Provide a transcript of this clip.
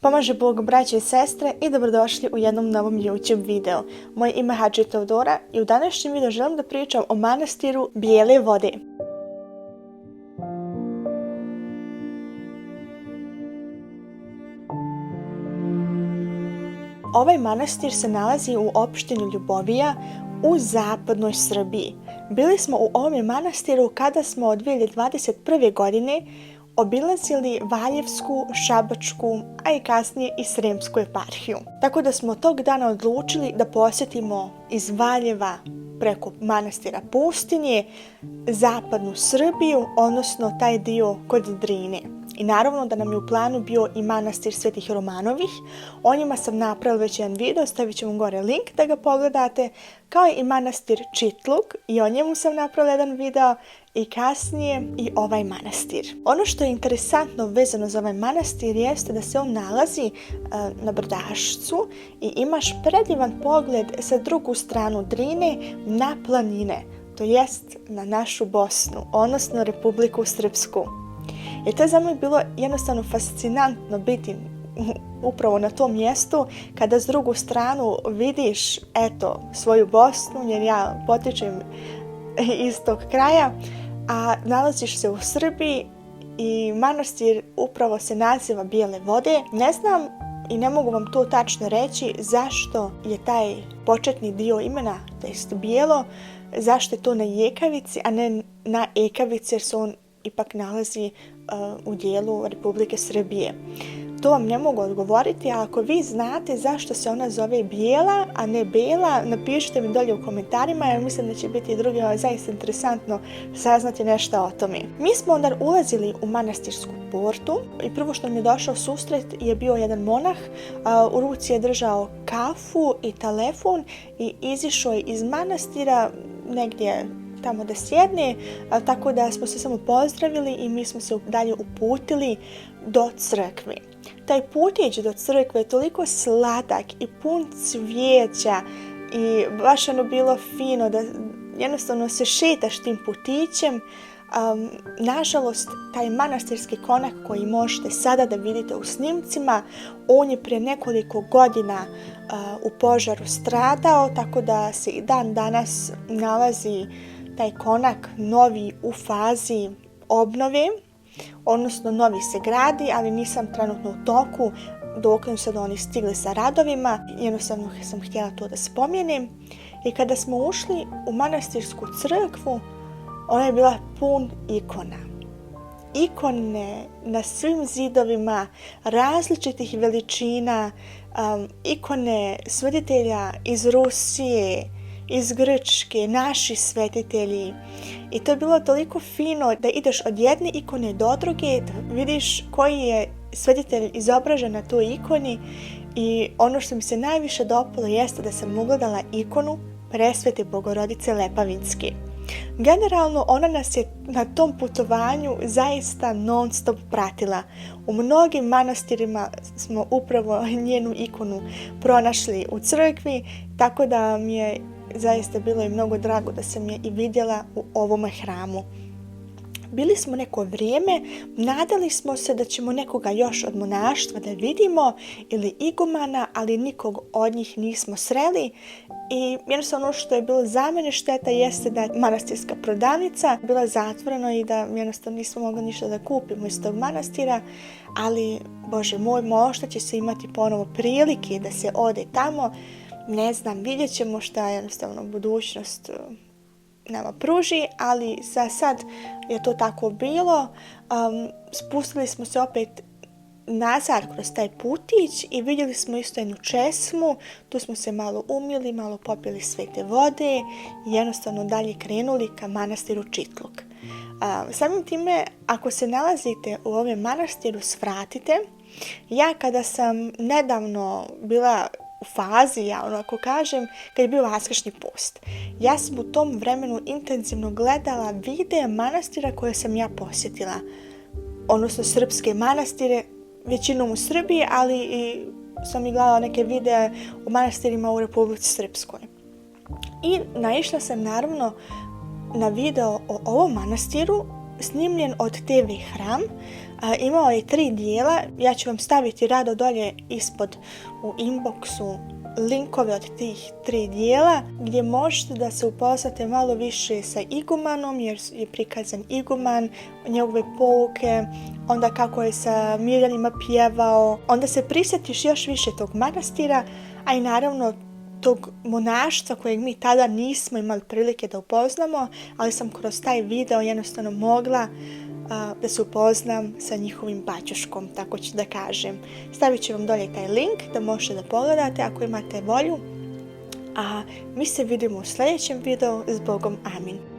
Pomaže Bog, braće i sestre, i dobrodošli u jednom novom YouTube videu. Moje ime je Hadži Teodora i u današnjem videu želim da pričam o manastiru Bijele vode. Ovaj manastir se nalazi u opštini Ljubovija u zapadnoj Srbiji. Bili smo u ovom manastiru kada smo od 2021. godine obilazili Valjevsku, Šabačku, a i kasnije i Sremsku eparhiju. Tako da smo tog dana odlučili da posjetimo iz Valjeva preko manastira Pustinje zapadnu Srbiju, odnosno taj dio kod Drine. I naravno da nam je u planu bio i manastir Svetih Romanovih. O njima sam napravila već jedan video, stavit ću vam gore link da ga pogledate, kao i manastir Čitluk, i o njemu sam napravila jedan video, i kasnije i ovaj manastir. Ono što je interesantno vezano za ovaj manastir jeste da se on nalazi na brdašcu i imaš predivan pogled sa drugu stranu Drine na planine, to jest na našu Bosnu, odnosno Republiku Srpsku. I to je za mene bilo jednostavno fascinantno biti upravo na tom mjestu kada s drugu stranu vidiš svoju Bosnu, jer ja potičem iz tog kraja, a nalaziš se u Srbiji i manastir upravo se naziva Bijele vode. Ne znam i ne mogu vam to tačno reći zašto je taj početni dio imena, to jest bijelo, zašto je to na jekavici, a ne na ekavici, jer se on ipak nalazi u dijelu Republike Srbije. To vam ne mogu odgovoriti, a ako vi znate zašto se ona zove bijela, a ne bela, napišite mi dolje u komentarima, jer mislim da će biti drugima zaista interesantno saznati nešto o tome. Mi smo onda ulazili u manastirsku portu i prvo što mi je došao susret je bio jedan monah, u ruci je držao kafu i telefon i izišao je iz manastira negdje tamo da sjedne, tako da smo se samo pozdravili i mi smo se dalje uputili do crkve. Taj putić do crkve je toliko sladak i pun cvijeća i baš bilo fino da jednostavno se šetaš tim putićem. Nažalost, taj manastirski konak koji možete sada da vidite u snimcima, on je prije nekoliko godina u požaru stradao, tako da se i dan danas nalazi taj konak novi u fazi obnove, odnosno novi se gradi, ali nisam trenutno u toku dok su oni stigli sa radovima. Jednostavno sam htjela to da spomenem. I kada smo ušli u manastirsku crkvu, ona je bila pun ikona. Ikone na svim zidovima različitih veličina, ikone svetitelja iz Rusije, iz Grčke, naši svetitelji. I to je bilo toliko fino da ideš od jedne ikone do druge, da vidiš koji je svetitelj izobražen na toj ikoni. I ono što mi se najviše dopalo jeste da sam ugledala ikonu Presvete Bogorodice Lepavinske. Generalno ona nas je na tom putovanju zaista non stop pratila. U mnogim manastirima smo upravo njenu ikonu pronašli u crkvi, tako da mi je zaista bilo i mnogo drago da sam je i vidjela u ovome hramu. Bili smo neko vrijeme, nadali smo se da ćemo nekoga još od monaštva da vidimo ili igumana, ali nikog od njih nismo sreli. I jednostavno ono što je bilo za mene šteta jeste da je manastirska prodavnica bila zatvorena i da jednostavno nismo mogli ništa da kupimo iz tog manastira, ali Bože moj, možda će se imati ponovo prilike da se ode tamo. Ne znam, vidjet ćemo šta jednostavno budućnost nama pruži, ali za sad je to tako bilo. Spustili smo se opet nazad kroz taj putić i vidjeli smo isto jednu česmu. Tu smo se malo umili, malo popili svete vode i jednostavno dalje krenuli ka manastiru Čitluk. Samim time, ako se nalazite u ovom manastiru, svratite. Ja kada sam nedavno bila u fazi, ako kažem, kad je bio vaskršnji post, ja sam u tom vremenu intenzivno gledala videe manastira koje sam ja posjetila, odnosno srpske manastire, većinom u Srbiji, ali i sam i gledala neke videe o manastirima u Republici Srpskoj. I naišla sam naravno na video o ovom manastiru snimljen od TV Hram, Imao je 3 dijela, ja ću vam staviti rado dolje ispod u inboxu linkove od tih 3 dijela gdje možete da se upoznate malo više sa igumanom jer je prikazan iguman, njegove pouke, onda kako je sa Mirjanima pjevao, onda se prisjetiš još više tog manastira, a i naravno tog monaštva kojeg mi tada nismo imali prilike da upoznamo, ali sam kroz taj video jednostavno mogla da se upoznam sa njihovim baćuškom, tako ću da kažem. Stavit ću vam dolje taj link da možete da pogledate ako imate volju. A mi se vidimo u sljedećem videu. S Bogom, amin.